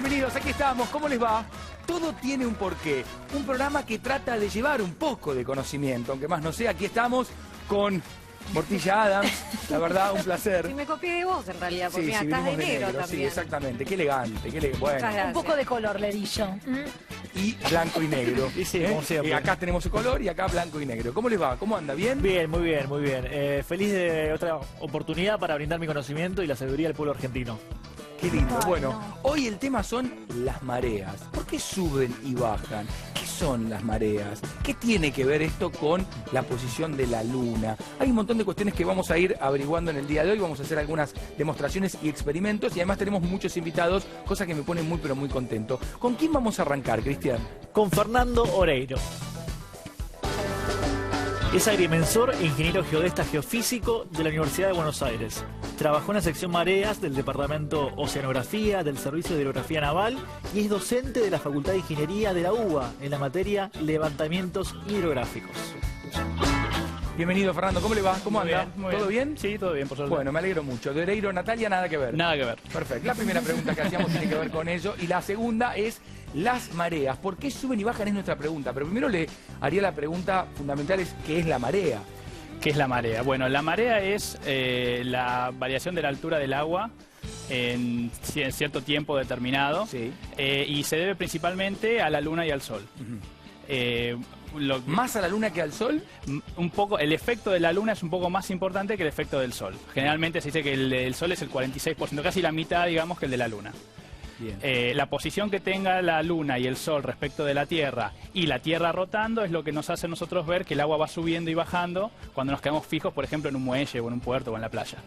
Bienvenidos, aquí estamos, ¿cómo les va? Todo tiene un porqué, un programa que trata de llevar un poco de conocimiento, aunque más no sea, aquí estamos con Mortilla Addams, la verdad, un placer. Y me copié de vos en realidad, porque mira, estás de negro también. Sí, exactamente, qué elegante, bueno. Un poco de color le di yo. Y blanco y negro. Y sí, como siempre. Y acá tenemos su color y acá blanco y negro. ¿Cómo les va? ¿Cómo anda? ¿Bien? Bien, muy bien, muy bien. Feliz de otra oportunidad para brindar mi conocimiento y la sabiduría del pueblo argentino. Qué lindo. Ay, bueno, no. hoy el tema son las mareas. ¿Por qué suben y bajan? ¿Qué son las mareas? ¿Qué tiene que ver esto con la posición de la luna? Hay un montón de cuestiones que vamos a ir averiguando en el día de hoy. Vamos a hacer algunas demostraciones y experimentos y además tenemos muchos invitados, cosa que me pone muy pero muy contento. ¿Con quién vamos a arrancar, Cristian? Con Fernando Oreiro. Es agrimensor e ingeniero geodesta geofísico de la Universidad de Buenos Aires. Trabajó en la sección Mareas del Departamento Oceanografía del Servicio de Hidrografía Naval y es docente de la Facultad de Ingeniería de la UBA en la materia Levantamientos Hidrográficos. Bienvenido, Fernando. ¿Cómo le va? ¿Cómo anda? ¿Todo bien? Sí, todo bien, por suerte. Bueno, me alegro mucho. De Oreiro, Natalia, nada que ver. Nada que ver. Perfecto. La primera pregunta que hacíamos tiene que ver con ello. Y la segunda es las mareas. ¿Por qué suben y bajan? Es nuestra pregunta. Pero primero le haría la pregunta fundamental, es ¿qué es la marea? ¿Qué es la marea? Bueno, la marea es la variación de la altura del agua en cierto tiempo determinado. Sí. Y se debe principalmente a la luna y al sol. ¿Más a la luna que al sol? Un poco, el efecto de la luna es un poco más importante que el efecto del sol. Generalmente se dice que el sol es el 46%, casi la mitad, digamos, que el de la luna. Bien. La posición que tenga la luna y el sol respecto de la Tierra y la Tierra rotando es lo que nos hace a nosotros ver que el agua va subiendo y bajando cuando nos quedamos fijos, por ejemplo, en un muelle o en un puerto o en la playa.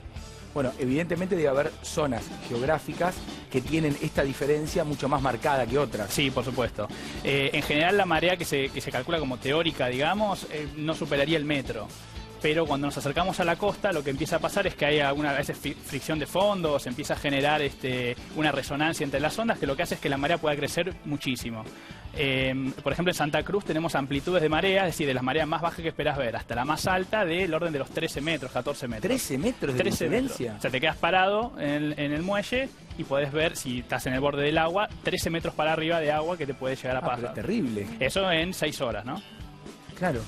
Bueno, evidentemente debe haber zonas geográficas que tienen esta diferencia mucho más marcada que otras. Sí, por supuesto. En general la marea que se calcula como teórica, digamos, no superaría el metro. Pero cuando nos acercamos a la costa, lo que empieza a pasar es que hay alguna veces fricción de fondo, se empieza a generar una resonancia entre las ondas, que lo que hace es que la marea pueda crecer muchísimo. Por ejemplo, en Santa Cruz tenemos amplitudes de marea, es decir, de las mareas más bajas que esperás ver, hasta la más alta del orden de los 13 metros, 14 metros. 13 metros de 13 diferencia. metros. O sea, te quedas parado en el muelle y podés ver, si estás en el borde del agua, 13 metros para arriba de agua que te puede llegar a pasar. Pero es terrible. Eso en 6 horas, ¿no? Claro.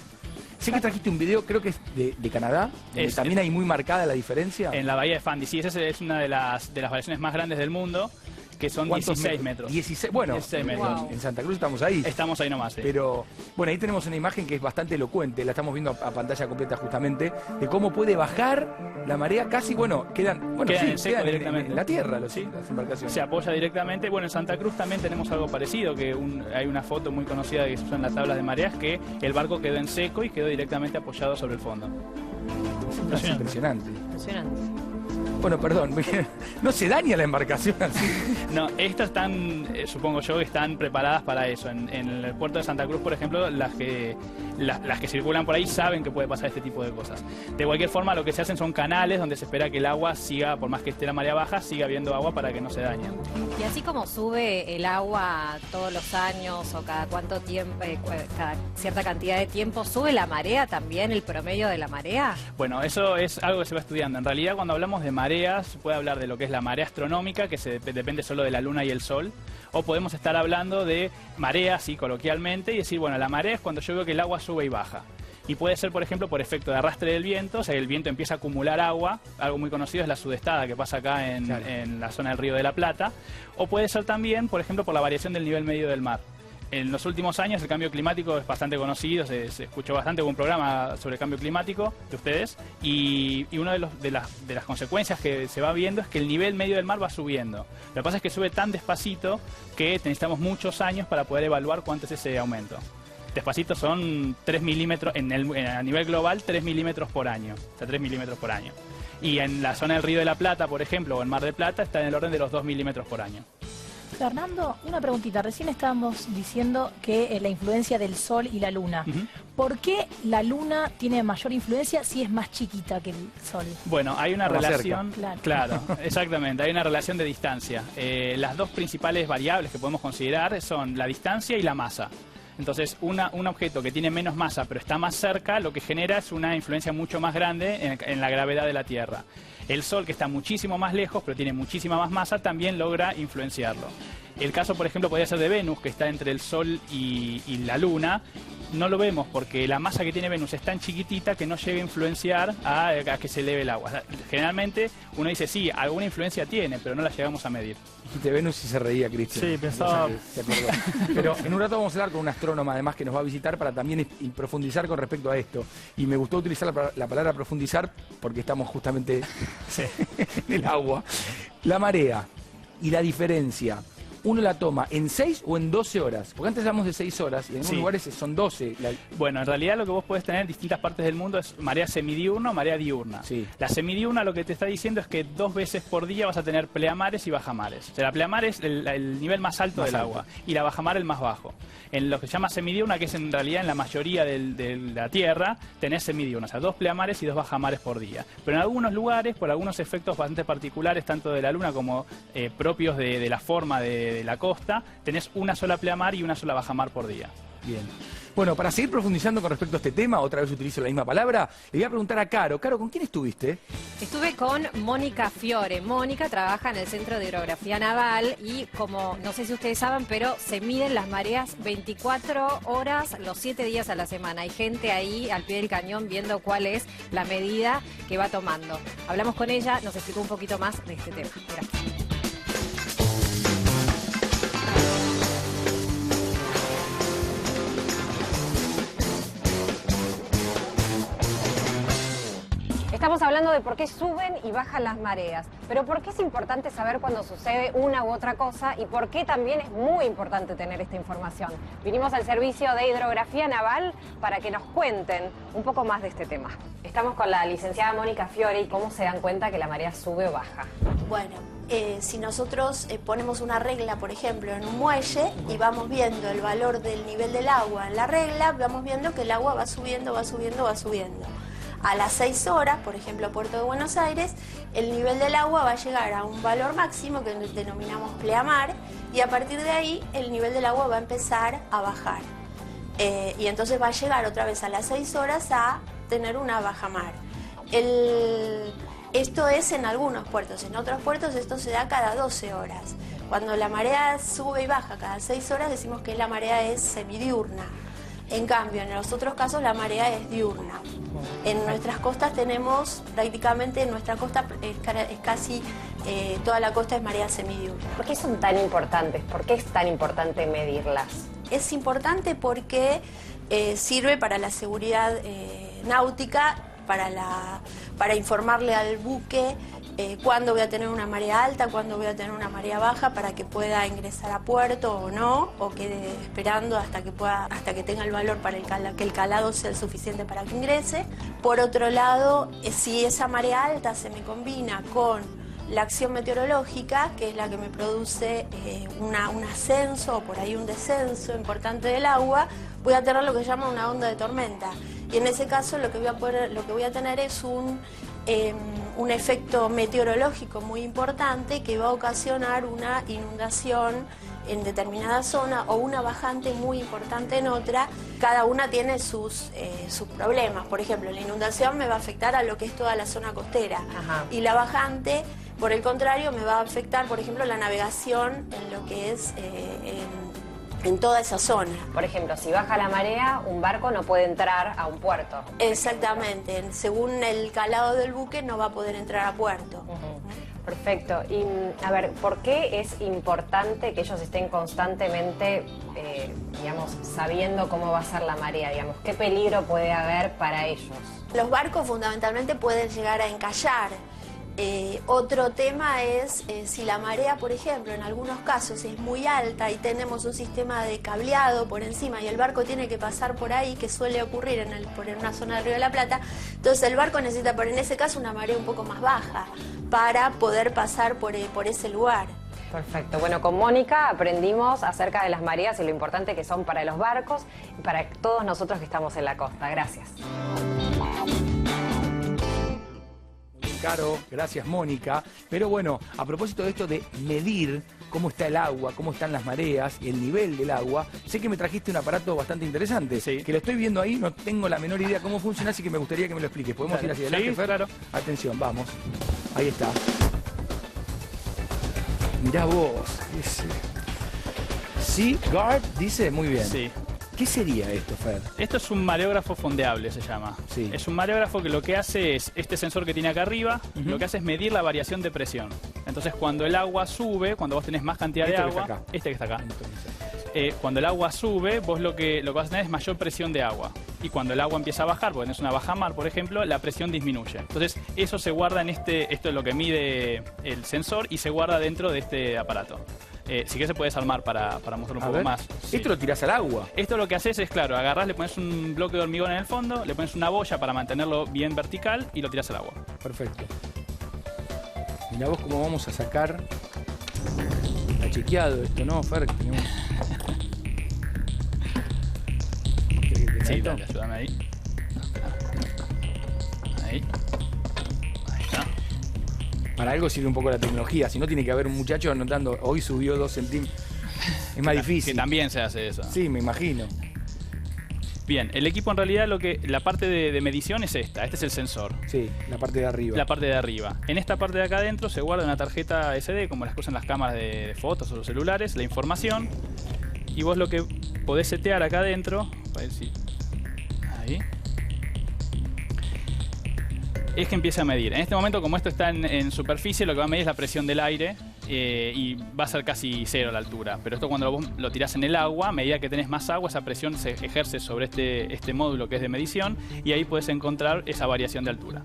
Sé que trajiste un video, creo que es de Canadá, donde también hay muy marcada la diferencia. En la bahía de Fundy, sí, esa es una de las variaciones más grandes del mundo, que son 16 metros. 16, bueno, 16 metros. En Santa Cruz estamos ahí. Estamos ahí nomás, sí. Pero, bueno, ahí tenemos una imagen que es bastante elocuente, la estamos viendo a pantalla completa justamente, de cómo puede bajar la marea casi, quedan en seco directamente. En la tierra las Sí. embarcaciones. Se apoya directamente. Bueno, en Santa Cruz también tenemos algo parecido, que hay una foto muy conocida que se usa en las tablas de mareas, que el barco quedó en seco y quedó directamente apoyado sobre el fondo. Es impresionante. Impresionante. Bueno, perdón, no se daña la embarcación así. No, estas están, supongo yo, que están preparadas para eso. En el puerto de Santa Cruz, por ejemplo, las que circulan por ahí saben que puede pasar este tipo de cosas. De cualquier forma, lo que se hacen son canales donde se espera que el agua siga, por más que esté la marea baja, siga habiendo agua para que no se dañe. Y así como sube el agua todos los años o cada cuánto tiempo, cada cierta cantidad de tiempo, ¿sube la marea también, el promedio de la marea? Bueno, eso es algo que se va estudiando. En realidad, cuando hablamos de mareas, se puede hablar de lo que es la marea astronómica, que depende solo de la luna y el sol, o podemos estar hablando de mareas, sí, coloquialmente, y decir, bueno, la marea es cuando yo veo que el agua sube y baja. Y puede ser, por ejemplo, por efecto de arrastre del viento, o sea, el viento empieza a acumular agua, algo muy conocido es la sudestada que pasa acá en la zona del Río de la Plata, o puede ser también, por ejemplo, por la variación del nivel medio del mar. En los últimos años el cambio climático es bastante conocido, se escuchó bastante, hubo un programa sobre el cambio climático de ustedes, y una de las consecuencias que se va viendo es que el nivel medio del mar va subiendo. Lo que pasa es que sube tan despacito que necesitamos muchos años para poder evaluar cuánto es ese aumento. Despacito son 3 milímetros, a nivel global 3 milímetros por año, o sea, 3 milímetros por año. Y en la zona del Río de la Plata, por ejemplo, o el Mar del Plata, está en el orden de los 2 milímetros por año. Fernando, una preguntita. Recién estábamos diciendo que la influencia del sol y la luna. ¿Por qué la luna tiene mayor influencia si es más chiquita que el sol? Bueno, hay una relación... Claro, exactamente, hay una relación de distancia. Las dos principales variables que podemos considerar son la distancia y la masa. Entonces, un objeto que tiene menos masa pero está más cerca, lo que genera es una influencia mucho más grande en la gravedad de la Tierra. El Sol, que está muchísimo más lejos pero tiene muchísima más masa, también logra influenciarlo. El caso, por ejemplo, podría ser de Venus, que está entre el Sol y la Luna. No lo vemos porque la masa que tiene Venus es tan chiquitita que no llega a influenciar a que se eleve el agua. O sea, generalmente uno dice, sí, alguna influencia tiene, pero no la llegamos a medir. Dijiste Venus y se reía, Cristian. Sí, pensaba... Se acordó. Pero en un rato vamos a hablar con un astrónoma, además, que nos va a visitar para también profundizar con respecto a esto. Y me gustó utilizar la palabra profundizar porque estamos justamente en el agua. La marea y la diferencia. ¿Uno la toma en 6 o en 12 horas? Porque antes hablamos de 6 horas y en algunos lugares son 12. Bueno, en realidad lo que vos podés tener en distintas partes del mundo es marea semidiurna o marea diurna. Sí. La semidiurna lo que te está diciendo es que 2 veces por día vas a tener pleamares y bajamares. O sea, la pleamar es el nivel más alto del agua y la bajamar el más bajo. En lo que se llama semidiurna, que es en realidad en la mayoría de la Tierra, tenés semidiurna, o sea, 2 pleamares y 2 bajamares por día. Pero en algunos lugares, por algunos efectos bastante particulares, tanto de la Luna como propios de la forma de la costa, tenés una sola pleamar y una sola bajamar por día. Bien. Bueno, para seguir profundizando con respecto a este tema, otra vez utilizo la misma palabra, le voy a preguntar a Caro. Caro, ¿con quién estuviste? Estuve con Mónica Fiore. Mónica trabaja en el Centro de Hidrografía Naval y, como no sé si ustedes saben, pero se miden las mareas 24 horas los 7 días a la semana. Hay gente ahí al pie del cañón viendo cuál es la medida que va tomando. Hablamos con ella, nos explicó un poquito más de este tema. Gracias. Estamos hablando de por qué suben y bajan las mareas, pero por qué es importante saber cuándo sucede una u otra cosa y por qué también es muy importante tener esta información. Vinimos al Servicio de Hidrografía Naval para que nos cuenten un poco más de este tema. Estamos con la licenciada Mónica Fiore y cómo se dan cuenta que la marea sube o baja. Bueno, si nosotros ponemos una regla, por ejemplo, en un muelle y vamos viendo el valor del nivel del agua en la regla, vamos viendo que el agua va subiendo, va subiendo, va subiendo. A las 6 horas, por ejemplo, Puerto de Buenos Aires, el nivel del agua va a llegar a un valor máximo que denominamos pleamar y a partir de ahí el nivel del agua va a empezar a bajar. Y entonces va a llegar otra vez a las 6 horas a tener una bajamar. Esto es en algunos puertos, en otros puertos esto se da cada 12 horas. Cuando la marea sube y baja cada 6 horas decimos que la marea es semidiurna. En cambio, en los otros casos la marea es diurna. En nuestras costas tenemos, prácticamente en nuestra costa es casi toda la costa es marea semidiurna. ¿Por qué son tan importantes? ¿Por qué es tan importante medirlas? Es importante porque sirve para la seguridad náutica, para informarle al buque cuándo voy a tener una marea alta, cuándo voy a tener una marea baja, para que pueda ingresar a puerto o no, o quede esperando hasta que tenga el valor para que el calado sea el suficiente para que ingrese. Por otro lado, si esa marea alta se me combina con la acción meteorológica, que es la que me produce un ascenso o por ahí un descenso importante del agua, voy a tener lo que se llama una onda de tormenta. Y en ese caso lo que voy a tener es un efecto meteorológico muy importante que va a ocasionar una inundación en determinada zona o una bajante muy importante en otra. Cada una tiene sus problemas. Por ejemplo, la inundación me va a afectar a lo que es toda la zona costera. Ajá. Y la bajante, por el contrario, me va a afectar, por ejemplo, la navegación en lo que es en toda esa zona. Por ejemplo, si baja la marea, un barco no puede entrar a un puerto. Exactamente, según el calado del buque no va a poder entrar a puerto. Perfecto. Y a ver, ¿por qué es importante que ellos estén constantemente, digamos, sabiendo cómo va a ser la marea? Digamos, ¿qué peligro puede haber para ellos? Los barcos fundamentalmente pueden llegar a encallar. Otro tema es si la marea, por ejemplo, en algunos casos es muy alta y tenemos un sistema de cableado por encima y el barco tiene que pasar por ahí, que suele ocurrir en una zona del Río de la Plata, entonces el barco necesita, en ese caso, una marea un poco más baja para poder pasar por ese lugar. Perfecto. Bueno, con Mónica aprendimos acerca de las mareas y lo importante que son para los barcos y para todos nosotros que estamos en la costa. Gracias. Caro, gracias Mónica. Pero bueno, a propósito de esto de medir cómo está el agua, cómo están las mareas y el nivel del agua, sé que me trajiste un aparato bastante interesante, Sí. que lo estoy viendo ahí, no tengo la menor idea cómo funciona, así que me gustaría que me lo expliques. ¿Podemos Claro. ir hacia adelante, Sí, Fer? claro. Atención, vamos. Ahí está. Mirá vos. Seaguard dice, muy bien. Sí. ¿Qué sería esto, Fer? Esto es un mareógrafo fondeable, se llama. Sí. Es un mareógrafo que lo que hace es, este sensor que tiene acá arriba, Ujú. lo que hace es medir la variación de presión. Entonces, cuando el agua sube, cuando vos tenés más cantidad de Este que está agua, acá. este que está acá, Entonces, cuando el agua sube, vos lo que vas a tener es mayor presión de agua. Y cuando el agua empieza a bajar, porque tenés una bajamar, por ejemplo, la presión disminuye. Entonces, eso se guarda en esto es lo que mide el sensor y se guarda dentro de este aparato. Si querés se puede desarmar para mostrar un a poco ver. más. Sí. Esto lo tirás al agua. Esto lo que haces es, claro, agarrás, le pones un bloque de hormigón en el fondo, le pones una boya para mantenerlo bien vertical y lo tirás al agua. Perfecto. Mirá vos cómo vamos a sacar. Está chequeado esto, ¿no, Fer? Que tenemos... ¿Querés que tenga Sí, esto? dale, ayúdame ahí. Ahí. Ahí está. Para algo sirve un poco la tecnología. Si no, tiene que haber un muchacho anotando, hoy subió 2 centímetros. Es más Que difícil. también se hace eso. Sí, me imagino. Bien, el equipo en realidad la parte de medición es esta. Este es el sensor. Sí, la parte de arriba. La parte de arriba. En esta parte de acá adentro se guarda una tarjeta SD, como las que usan las cámaras de fotos o los celulares, la información. Y vos lo que podés setear acá adentro, a ver si... Ahí. Es que empiece a medir. En este momento, como esto está en superficie, lo que va a medir es la presión del aire y va a ser casi cero la altura. Pero esto cuando vos lo tirás en el agua, a medida que tenés más agua, esa presión se ejerce sobre este módulo que es de medición y ahí puedes encontrar esa variación de altura.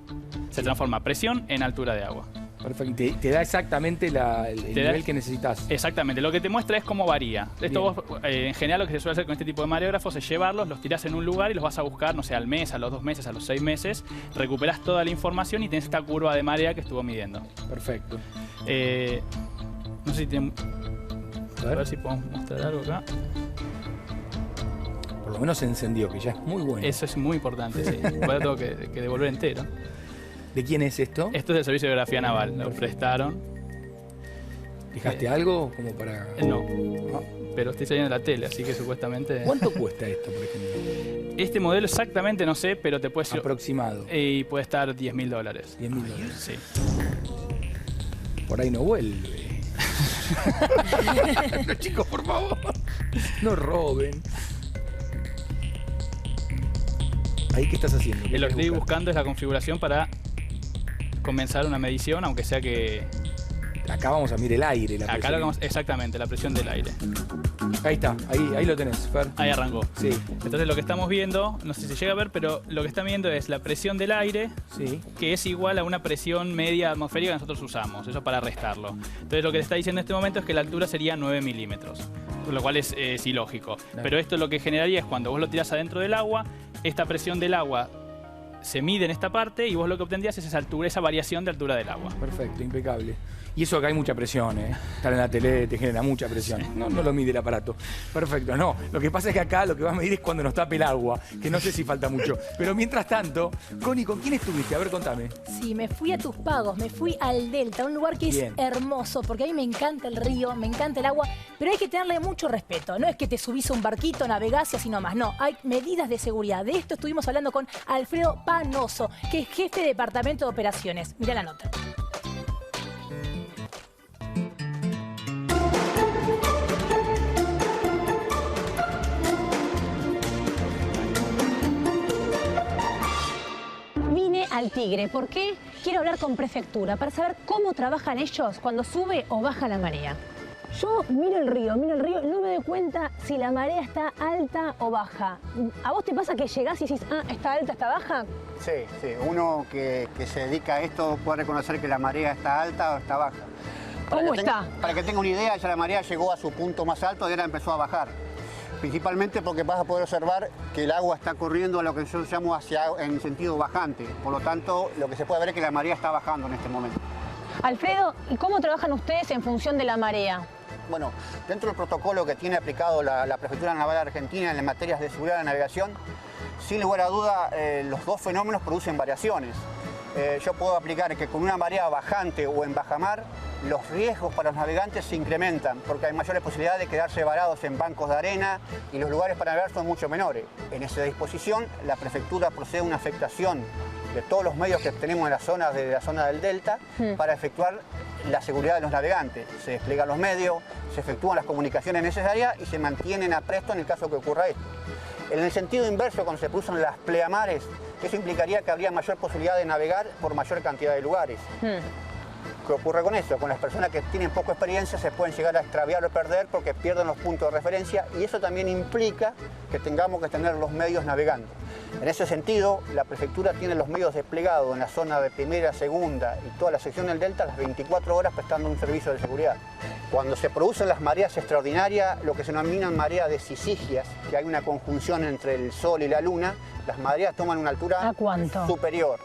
Se transforma presión en altura de agua. Perfecto. Te da exactamente el Te da- nivel que necesitas. Exactamente, lo que te muestra es cómo varía. Esto vos, en general lo que se suele hacer con este tipo de mareógrafos es llevarlos, los tirás en un lugar y los vas a buscar, no sé, al mes, a los 2 meses, a los 6 meses, recuperás toda la información y tenés esta curva de marea que estuvo midiendo. Perfecto. No sé si tiene... A A ver. ver si podemos mostrar algo acá. Por lo menos se encendió, que ya es muy bueno. Eso es muy importante, sí. Ahora tengo que devolver entero. ¿De quién es esto? Esto es del Servicio de Geografía Naval, lo prestaron. ¿Dejaste algo como para...? No, ¿No? pero estoy saliendo de la tele, así que supuestamente... ¿Cuánto cuesta esto, por ejemplo? Este modelo exactamente no sé, pero te puede ser... Aproximado. Y puede estar $10.000. $10.000. Sí. Por ahí no vuelve. Los chicos, por favor, no roben. ¿Ahí qué estás haciendo? ¿Qué Lo que querés estoy buscar? buscando es la configuración para comenzar una medición, aunque sea que... Acá vamos a mirar el aire. La Acá lo que presión. vamos... Exactamente, la presión del aire. Ahí está, ahí lo tenés, Fer. Ahí arrancó. Sí, Entonces lo que estamos viendo, no sé si se llega a ver, pero lo que están viendo es la presión del aire, sí. que es igual a una presión media atmosférica que nosotros usamos, eso para restarlo. Entonces lo que te está diciendo en este momento es que la altura sería 9 milímetros, lo cual es ilógico. Claro. Pero esto lo que generaría es cuando vos lo tirás adentro del agua, esta presión del agua se mide en esta parte y vos lo que obtendrías es esa altura, esa variación de altura del agua. Perfecto, impecable. Y eso acá hay mucha presión, ¿eh? Estar en la tele te genera mucha presión. No lo mide el aparato. Perfecto, no. Lo que pasa es que acá lo que va a medir es cuando nos tape el agua, que no sé si falta mucho. Pero mientras tanto, Connie, ¿con quién estuviste? A ver, contame. Sí, me fui a Tus Pagos, me fui al Delta, un lugar que es Bien. hermoso, porque a mí me encanta el río, me encanta el agua, pero hay que tenerle mucho respeto. No es que te subís a un barquito, navegás y así nomás, no. Hay medidas de seguridad. De esto estuvimos hablando con Alfredo Panoso, que es jefe de departamento de operaciones. Mirá la nota. Vine al Tigre porque quiero hablar con prefectura para saber cómo trabajan ellos cuando sube o baja la marea. Yo miro el río, y no me doy cuenta si la marea está alta o baja. ¿A vos te pasa que llegás y decís, ah, está alta, está baja? Sí, sí. Uno que se dedica a esto puede reconocer que la marea está alta o está baja. ¿Cómo que está? Para que tenga una idea, ya la marea llegó a su punto más alto y ahora empezó a bajar. Principalmente porque vas a poder observar que el agua está corriendo a lo que yo llamo en sentido bajante. Por lo tanto, lo que se puede ver es que la marea está bajando en este momento. Alfredo, ¿y cómo trabajan ustedes en función de la marea? Bueno, dentro del protocolo que tiene aplicado la Prefectura Naval Argentina en materias de seguridad de navegación, sin lugar a duda, los dos fenómenos producen variaciones. yo puedo aplicar que con una marea bajante o en bajamar, los riesgos para los navegantes se incrementan porque hay mayores posibilidades de quedarse varados en bancos de arena y los lugares para navegar son mucho menores. En esa disposición, la prefectura procede a una afectación de todos los medios que tenemos en de la zona del delta para efectuar la seguridad de los navegantes. Se despliegan los medios, se efectúan las comunicaciones necesarias y se mantienen a presto en el caso que ocurra esto. En el sentido inverso, cuando se producen las pleamares, eso implicaría que habría mayor posibilidad de navegar por mayor cantidad de lugares. ¿Qué ocurre con eso? Con las personas que tienen poca experiencia se pueden llegar a extraviar o perder porque pierden los puntos de referencia y eso también implica que tengamos que tener los medios navegando. En ese sentido, la prefectura tiene los medios desplegados en la zona de primera, segunda y toda la sección del delta las 24 horas prestando un servicio de seguridad. Cuando se producen las mareas extraordinarias, lo que se denominan mareas de sisigias, que hay una conjunción entre el sol y la luna, las mareas toman una altura ¿A cuánto? superior.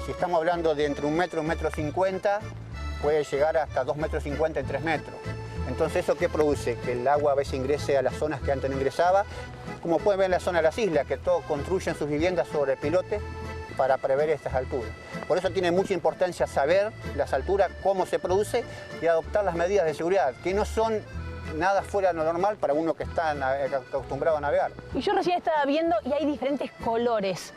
Si estamos hablando de entre 1 metro y 1,50 m, puede llegar hasta 2,50 metros y 3 metros. Entonces, ¿eso qué produce? Que el agua a veces ingrese a las zonas que antes no ingresaba. Como pueden ver en la zona de las islas, que todos construyen sus viviendas sobre pilotes para prever estas alturas. Por eso tiene mucha importancia saber las alturas, cómo se produce y adoptar las medidas de seguridad, que no son nada fuera de lo normal para uno que está acostumbrado a navegar. Y yo recién estaba viendo y hay diferentes colores.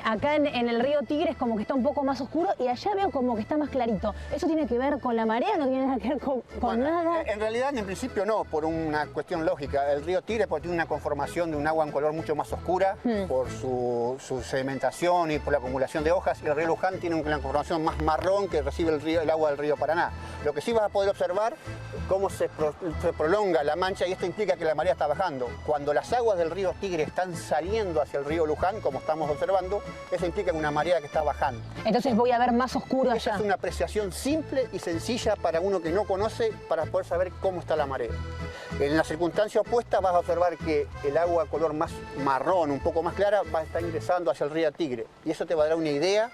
Acá en el río Tigre es como que está un poco más oscuro y allá veo como que está más clarito. ¿Eso tiene que ver con la marea? ¿No tiene nada que ver con nada? En realidad, en principio no, por una cuestión lógica. El río Tigre tiene una conformación de un agua en color mucho más oscura por su sedimentación y por la acumulación de hojas. Y el río Luján tiene una conformación más marrón que recibe el agua del río Paraná. Lo que sí vas a poder observar cómo se prolonga la mancha y esto implica que la marea está bajando. Cuando las aguas del río Tigre están saliendo hacia el río Luján, como estamos observando, eso implica una marea que está bajando. Entonces voy a ver más oscuro allá. Esa es una apreciación simple y sencilla para uno que no conoce para poder saber cómo está la marea. En la circunstancia opuesta vas a observar que el agua color más marrón, un poco más clara, va a estar ingresando hacia el río Tigre y eso te va a dar una idea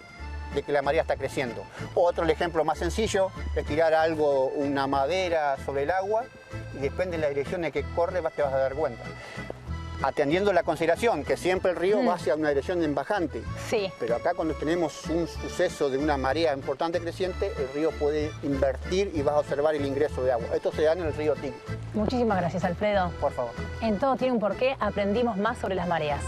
de que la marea está creciendo. Otro ejemplo más sencillo es tirar una madera sobre el agua y depende de la dirección en que corre te vas a dar cuenta. Atendiendo la consideración que siempre el río va hacia una dirección en bajante. Sí. Pero acá cuando tenemos un suceso de una marea importante creciente, el río puede invertir y vas a observar el ingreso de agua. Esto se da en el río Tigre. Muchísimas gracias, Alfredo. Por favor. En Todo Tiene un Porqué aprendimos más sobre las mareas.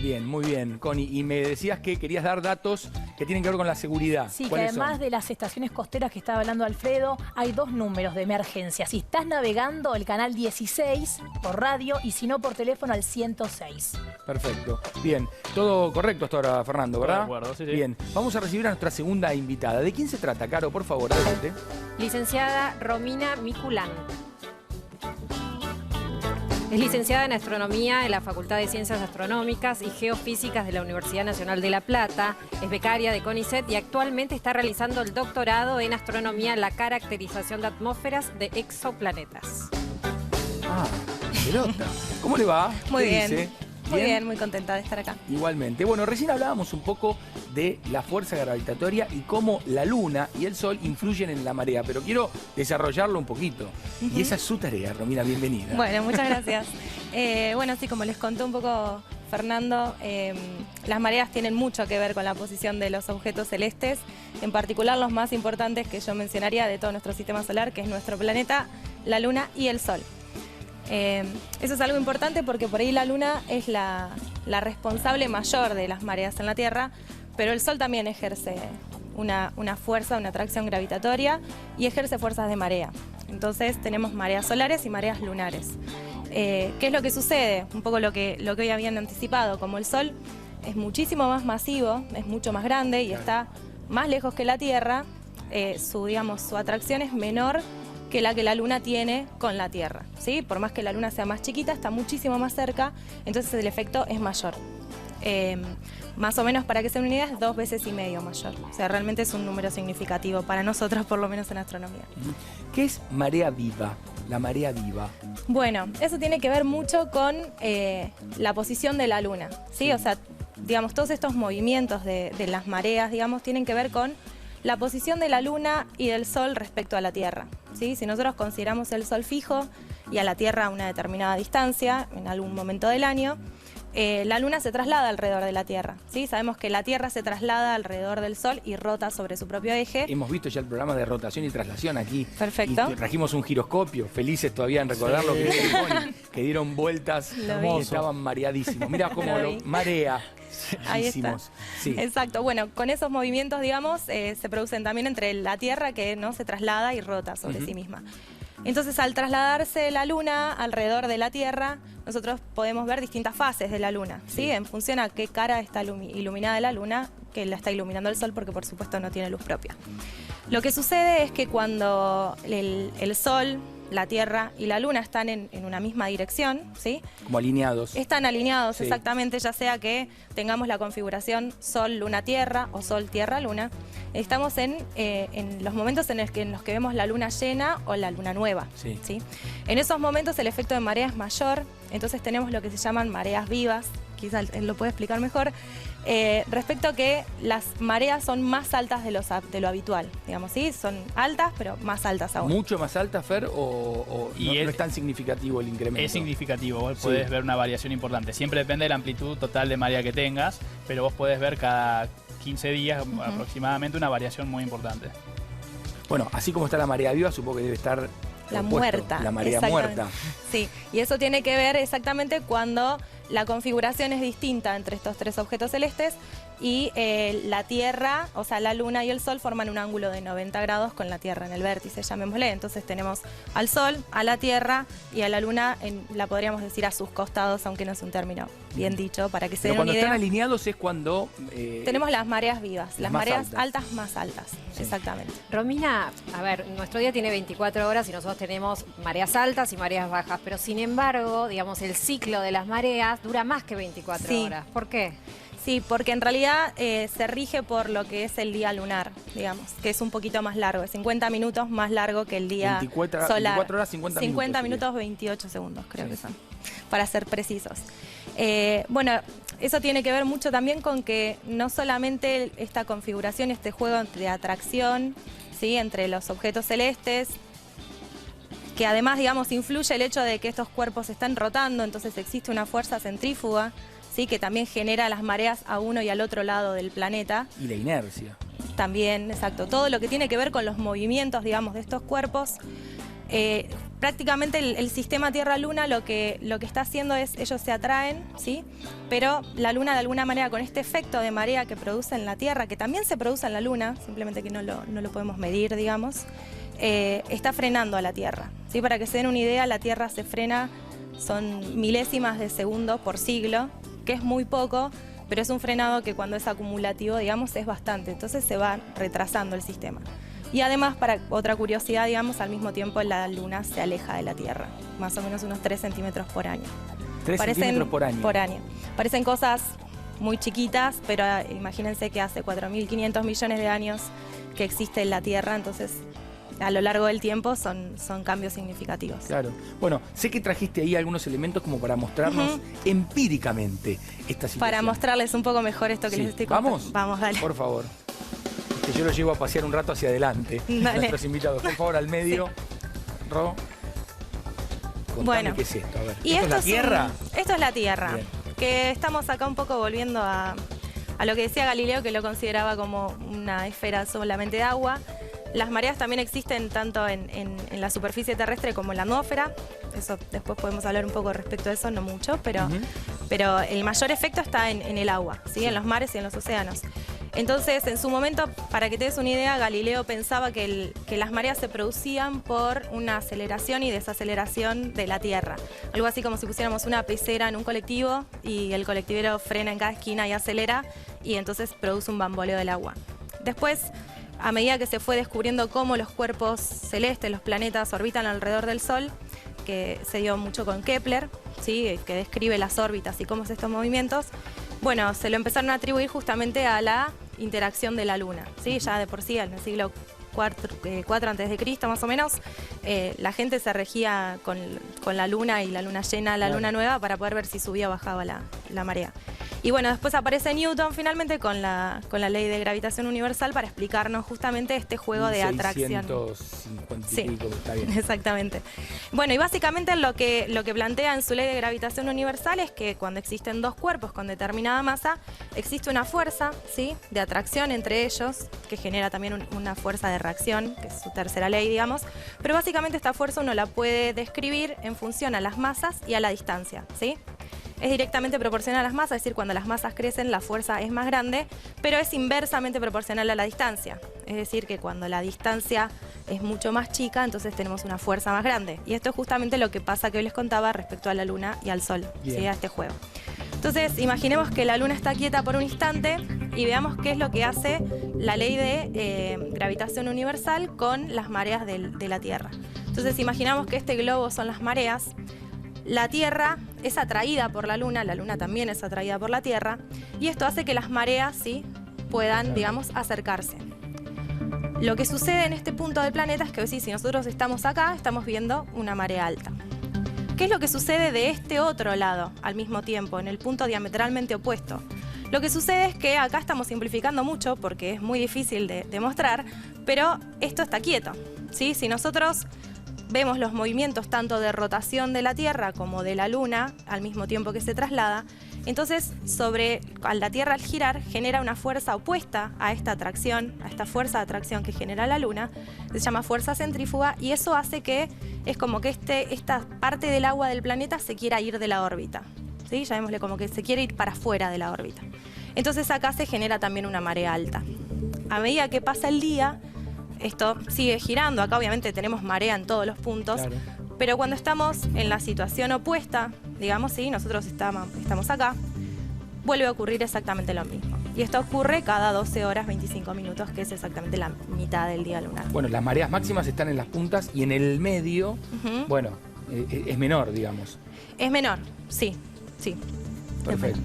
Bien, muy bien, Connie. Y me decías que querías dar datos que tienen que ver con la seguridad. Sí, que ¿Cuáles además son? de las estaciones costeras que estaba hablando Alfredo, hay 2 números de emergencia. Si estás navegando, el canal 16 por radio y si no por teléfono al 106. Perfecto. Bien, todo correcto hasta ahora, Fernando, ¿verdad? De acuerdo, sí, sí. Bien, vamos a recibir a nuestra segunda invitada. ¿De quién se trata, Caro? Por favor, adelante. Licenciada Romina Miculán. Es licenciada en Astronomía en la Facultad de Ciencias Astronómicas y Geofísicas de la Universidad Nacional de La Plata. Es becaria de CONICET y actualmente está realizando el doctorado en Astronomía en la caracterización de atmósferas de exoplanetas. Ah, pelota. ¿Cómo le va? Muy ¿Qué bien. dice? Muy bien, muy contenta de estar acá. Igualmente. Bueno, recién hablábamos un poco de la fuerza gravitatoria y cómo la Luna y el Sol influyen en la marea, pero quiero desarrollarlo un poquito. Y esa es su tarea, Romina, bienvenida. Bueno, muchas gracias. Bueno, sí, como les contó un poco Fernando, las mareas tienen mucho que ver con la posición de los objetos celestes, en particular los más importantes que yo mencionaría de todo nuestro sistema solar, que es nuestro planeta, la Luna y el Sol. Eso es algo importante porque por ahí la Luna es la responsable mayor de las mareas en la Tierra, pero el Sol también ejerce una fuerza, una atracción gravitatoria y ejerce fuerzas de marea. Entonces tenemos mareas solares y mareas lunares. ¿Qué es lo que sucede? Un poco lo que hoy habían anticipado, como el Sol es muchísimo más masivo, es mucho más grande y está más lejos que la Tierra, su atracción es menor que la Luna tiene con la Tierra, ¿sí? Por más que la Luna sea más chiquita, está muchísimo más cerca, entonces el efecto es mayor. Más o menos, para que se den una idea, es 2,5 veces mayor. O sea, realmente es un número significativo para nosotros, por lo menos en astronomía. ¿Qué es marea viva? La marea viva. Bueno, eso tiene que ver mucho con la posición de la Luna, ¿sí? O sea, digamos, todos estos movimientos de las mareas, digamos, tienen que ver con la posición de la Luna y del Sol respecto a la Tierra, ¿sí? Si nosotros consideramos el Sol fijo y a la Tierra a una determinada distancia, en algún momento del año, la Luna se traslada alrededor de la Tierra, ¿sí? Sabemos que la Tierra se traslada alrededor del Sol y rota sobre su propio eje. Hemos visto ya el programa de rotación y traslación aquí. Perfecto. Y trajimos un giroscopio, felices todavía en recordarlo, que dieron vueltas y estaban mareadísimos. Mira cómo marea. Ahí está. Sí. Exacto. Bueno, con esos movimientos, digamos, se producen también entre la Tierra que no se traslada y rota sobre sí misma. Entonces, al trasladarse la Luna alrededor de la Tierra, nosotros podemos ver distintas fases de la Luna, ¿sí? En función a qué cara está iluminada de la Luna, que la está iluminando el Sol, porque por supuesto no tiene luz propia. Lo que sucede es que cuando el Sol, la Tierra y la Luna están en una misma dirección, ¿sí? Como alineados. Están alineados, exactamente, ya sea que tengamos la configuración Sol, Luna, Tierra o Sol, Tierra, Luna. Estamos en los momentos en los que vemos la Luna llena o la Luna nueva, ¿sí? En esos momentos el efecto de marea es mayor, entonces tenemos lo que se llaman mareas vivas, quizás él lo puede explicar mejor, respecto a que las mareas son más altas de lo habitual, digamos, ¿sí? Son altas, pero más altas aún. ¿Mucho más altas, Fer, o no es tan significativo el incremento? Es significativo, vos podés ver una variación importante. Siempre depende de la amplitud total de marea que tengas, pero vos podés ver cada 15 días aproximadamente una variación muy importante. Bueno, así como está la marea viva, supongo que debe estar la muerta. La marea muerta. Sí, y eso tiene que ver exactamente cuando la configuración es distinta entre estos tres objetos celestes y la Tierra, o sea, la Luna y el Sol forman un ángulo de 90 grados con la Tierra en el vértice, llamémosle. Entonces tenemos al Sol, a la Tierra y a la Luna, la podríamos decir a sus costados, aunque no es un término bien dicho, para que se den una idea. Cuando están alineados es cuando... tenemos las mareas vivas, las mareas altas más altas, exactamente. Romina, a ver, nuestro día tiene 24 horas y nosotros tenemos mareas altas y mareas bajas, pero sin embargo, digamos, el ciclo de las mareas dura más que 24 horas. ¿Por qué? Sí, porque en realidad se rige por lo que es el día lunar, digamos, que es un poquito más largo, es 50 minutos más largo que el día 24 solar. 24 horas, 50 minutos. 50 minutos, 28 segundos, creo que son, para ser precisos. Bueno, eso tiene que ver mucho también con que no solamente esta configuración, este juego de atracción, ¿sí? Entre los objetos celestes, que además, digamos, influye el hecho de que estos cuerpos están rotando, entonces existe una fuerza centrífuga, ¿sí? Que también genera las mareas a uno y al otro lado del planeta. Y la inercia. También, exacto. Todo lo que tiene que ver con los movimientos, digamos, de estos cuerpos. Prácticamente el sistema Tierra-Luna lo que está haciendo es, ellos se atraen, ¿sí? Pero la Luna, de alguna manera, con este efecto de marea que produce en la Tierra, que también se produce en la Luna, simplemente que no lo podemos medir, digamos, está frenando a la Tierra, ¿sí? Para que se den una idea, la Tierra se frena, son milésimas de segundo por siglo, que es muy poco, pero es un frenado que cuando es acumulativo, digamos, es bastante. Entonces se va retrasando el sistema. Y además, para otra curiosidad, digamos, al mismo tiempo la Luna se aleja de la Tierra, más o menos unos 3 centímetros por año. 3 centímetros por año. Por año. Parecen cosas muy chiquitas, pero imagínense que hace 4.500 millones de años que existe la Tierra, entonces a lo largo del tiempo son cambios significativos. Claro. Bueno, sé que trajiste ahí algunos elementos como para mostrarnos empíricamente esta situación. Para mostrarles un poco mejor esto que les estoy contando. ¿Vamos? Vamos, dale. Por favor. Que yo los llevo a pasear un rato hacia adelante. Dale. Nuestros invitados. Por favor, al medio. Ro. Contame bueno, qué es esto. A ver. ¿Y ¿Esto es la Tierra? Esto es la Tierra. Bien. Que estamos acá un poco volviendo a lo que decía Galileo, que lo consideraba como una esfera solamente de agua. Las mareas también existen tanto en la superficie terrestre como en la atmósfera. Eso después podemos hablar un poco respecto a eso, no mucho, pero el mayor efecto está en el agua, ¿sí? En los mares y en los océanos. Entonces, en su momento, para que te des una idea, Galileo pensaba que las mareas se producían por una aceleración y desaceleración de la Tierra. Algo así como si pusiéramos una pecera en un colectivo y el colectivero frena en cada esquina y acelera, y entonces produce un bamboleo del agua. Después, a medida que se fue descubriendo cómo los cuerpos celestes, los planetas, orbitan alrededor del Sol, que se dio mucho con Kepler, ¿sí? Que describe las órbitas y cómo es estos movimientos, bueno, se lo empezaron a atribuir justamente a la interacción de la Luna, ¿sí? Ya de por sí, en el siglo IV a.C., más o menos, la gente se regía con la Luna y la Luna llena, la Luna nueva, para poder ver si subía o bajaba la marea. Y bueno, después aparece Newton finalmente con la ley de gravitación universal para explicarnos justamente este juego de atracción. 650 y Sí, pico, está bien. exactamente. Bueno, y básicamente lo que plantea en su ley de gravitación universal es que cuando existen dos cuerpos con determinada masa, existe una fuerza, ¿sí?, de atracción entre ellos, que genera también una fuerza de reacción, que es su tercera ley, digamos. Pero básicamente esta fuerza uno la puede describir en función a las masas y a la distancia, ¿sí? Es directamente proporcional a las masas, es decir, cuando las masas crecen la fuerza es más grande, pero es inversamente proporcional a la distancia. Es decir, que cuando la distancia es mucho más chica, entonces tenemos una fuerza más grande. Y esto es justamente lo que pasa que hoy les contaba respecto a la Luna y al Sol, ¿sí?, a este juego. Entonces, imaginemos que la Luna está quieta por un instante y veamos qué es lo que hace la ley de gravitación universal con las mareas de la Tierra. Entonces, imaginamos que este globo son las mareas. La Tierra es atraída por la Luna también es atraída por la Tierra, y esto hace que las mareas, ¿sí?, puedan, digamos, acercarse. Lo que sucede en este punto del planeta es que, sí, si nosotros estamos acá, estamos viendo una marea alta. ¿Qué es lo que sucede de este otro lado al mismo tiempo, en el punto diametralmente opuesto? Lo que sucede es que acá estamos simplificando mucho porque es muy difícil de demostrar, pero esto está quieto, ¿sí? Si nosotros vemos los movimientos tanto de rotación de la Tierra como de la Luna al mismo tiempo que se traslada, entonces a la Tierra al girar genera una fuerza opuesta a esta atracción, a esta fuerza de atracción que genera la Luna, se llama fuerza centrífuga, y eso hace que es como que esta parte del agua del planeta se quiera ir de la órbita, ¿sí? Llamémosle como que se quiere ir para afuera de la órbita. Entonces acá se genera también una marea alta. A medida que pasa el día, esto sigue girando. Acá obviamente tenemos marea en todos los puntos, claro, pero cuando estamos en la situación opuesta, digamos, sí, nosotros estamos acá, vuelve a ocurrir exactamente lo mismo. Y esto ocurre cada 12 horas 25 minutos, que es exactamente la mitad del día lunar. Bueno, las mareas máximas están en las puntas y en el medio, bueno, es menor, digamos. Es menor, sí. Perfecto.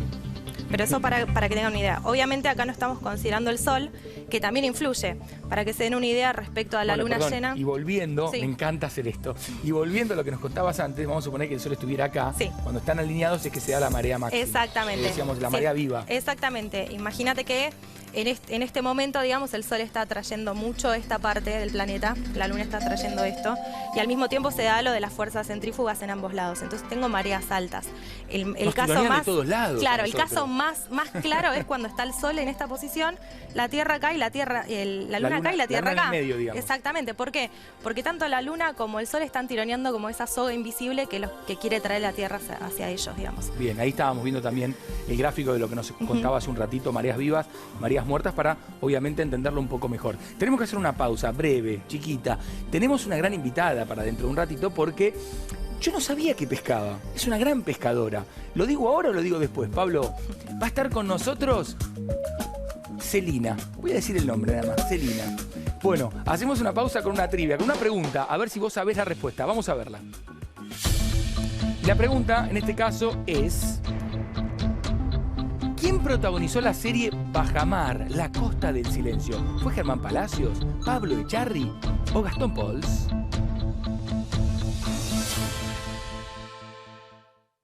Pero eso para que tengan una idea. Obviamente acá no estamos considerando el Sol, que también influye, para que se den una idea respecto a la luna llena. Y volviendo, sí, me encanta hacer esto, y volviendo a lo que nos contabas antes, vamos a suponer que el Sol estuviera acá, sí, cuando están alineados es que se da la marea máxima. Exactamente. Decíamos, la marea viva. Exactamente. Imagínate que en este momento, digamos, el Sol está atrayendo mucho esta parte del planeta, la Luna está atrayendo esto, y al mismo tiempo se da lo de las fuerzas centrífugas en ambos lados. Entonces tengo mareas altas. El caso más, de todos lados, claro, el caso más claro es cuando está el Sol en esta posición, la Tierra acá y la Luna acá y la Tierra acá. En el medio, digamos. Exactamente. ¿Por qué? Porque tanto la Luna como el Sol están tironeando como esa soga invisible que quiere traer la Tierra hacia ellos, digamos. Bien, ahí estábamos viendo también el gráfico de lo que nos contaba hace un ratito, mareas vivas, mareas muertas, para obviamente entenderlo un poco mejor. Tenemos que hacer una pausa breve, chiquita. Tenemos una gran invitada para dentro de un ratito porque yo no sabía que pescaba. Es una gran pescadora. ¿Lo digo ahora o lo digo después? Pablo, va a estar con nosotros Celina. Voy a decir el nombre nada más, Celina. Bueno, hacemos una pausa con una trivia, con una pregunta, a ver si vos sabés la respuesta. Vamos a verla. La pregunta, en este caso, es: ¿quién protagonizó la serie Bajamar, La Costa del Silencio? ¿Fue Germán Palacios, Pablo Echarri o Gastón Pauls?